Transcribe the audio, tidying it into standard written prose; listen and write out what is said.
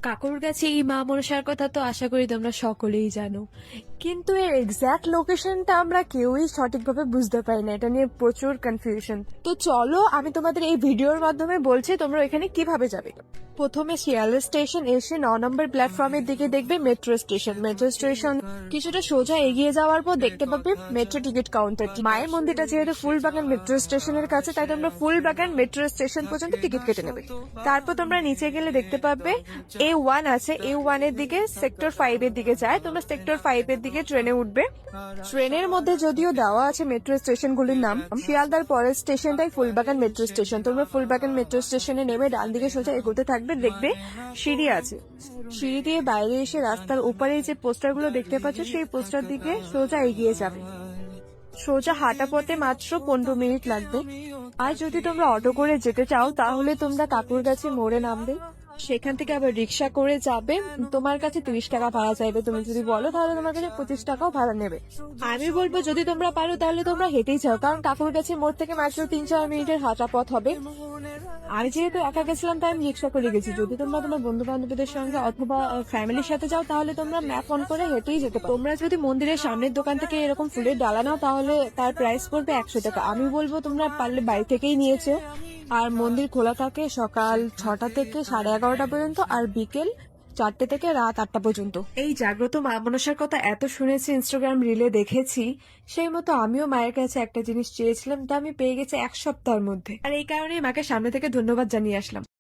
কাকুর কাছে এই মা মনসার কথা তো আশা করি তোমরা সকলেই জানো, কিন্তু এর এক্স্যাক্ট লোকেশনটা আমরা কেউই সঠিকভাবে বুঝতে পারি না। এটা নিয়ে প্রচুর কনফিউশন। তো চলো আমি তোমাদের এই ভিডিওর মাধ্যমে বলছি তোমরা এখানে কিভাবে যাবে। প্রথমে শিয়ালদা স্টেশন এসে 9 নম্বর প্ল্যাটফর্মের দিকে দেখবে মেট্রো স্টেশন। মেট্রো স্টেশন কিছুটা সোজা এগিয়ে যাওয়ার পর দেখতে পাবে মেট্রো টিকিট কাউন্টার। মায়ের মন্দিরটা যেহেতু ফুলবাগান মেট্রো স্টেশনের কাছে, তাই তোমরা ফুলবাগান মেট্রো স্টেশন পর্যন্ত টিকিট কেটে নেবে। তারপর তোমরা নিচে গেলে দেখতে পাবে A1 আছে। A1 এর দিকে সেক্টর 5 এর দিকে যায়। তোমরা সেক্টর 5 এর দিকে ট্রেনে উঠবে। ট্রেনের মধ্যে যদিও দেওয়া আছে মেট্রো স্টেশনগুলির নাম, শিয়ালদার পরের স্টেশনটাই ফুলবাগান মেট্রো স্টেশন। তোমরা ফুলবাগান মেট্রো স্টেশনে নেমে ডান দিকে সোজা এগোতে থাকবে, দেখবে সিঁড়ি আছে। সিঁড়ি দিয়ে বাইরে এসে রাস্তার উপরে যে পোস্টারগুলো দেখতে পাচ্ছ সেই পোস্টার দিকে সোজা এগিয়ে যাবে। সোজা হাঁটা পথে মাত্র 15 মিনিট লাগবে। আর যদি তোমরা অটো করে যেতে চাও তাহলে তোমরা কাকুর কাছে মোড়ে নামবে, সেখান থেকে আবার রিক্সা করে যাবে। তোমার কাছে 30 টাকা ভাড়া চাইবে। তুমি যদি বলো তাহলে তোমার কাছে 25 টাকাও ভাড়া নেবে। আমি বলবো যদি তোমরা পারো তাহলে তোমরা হেঁটেই যাও, কারণ কাকুর কাছে মোড় থেকে মাত্র 3-4 মিনিটের হাঁটা পথ হবে। আমি যেহেতু একা গেছিলাম তাই আমি রিক্সা করে গেছি। যদি তোমরা তোমার বন্ধু বান্ধবীদের সঙ্গে অথবা ফ্যামিলির সাথে যাও তাহলে তোমরা ম্যাপ অন করে হেঁটেই যেতে পারো। তোমরা যদি মন্দিরের সামনের দোকান থেকে এরকম ফুলের ডালা নাও তাহলে তার প্রাইস পড়বে 100 টাকা। আমি বলবো তোমরা পারলে বাড়ি থেকেই নিয়েছো। আর মন্দির খোলা থাকে সকাল 6টা থেকে 11:30 পর্যন্ত, আর বিকেল 4টে থেকে রাত 8টা পর্যন্ত। এই জাগ্রত মা মনসার কথা এত শুনেছি, ইনস্টাগ্রাম রিলে দেখেছি, সেই মতো আমিও মায়ের কাছে একটা জিনিস চেয়েছিলাম, তা আমি পেয়ে গেছি 1 সপ্তাহের মধ্যে। আর এই কারণেই মাকে সামনে থেকে ধন্যবাদ জানিয়ে আসলাম।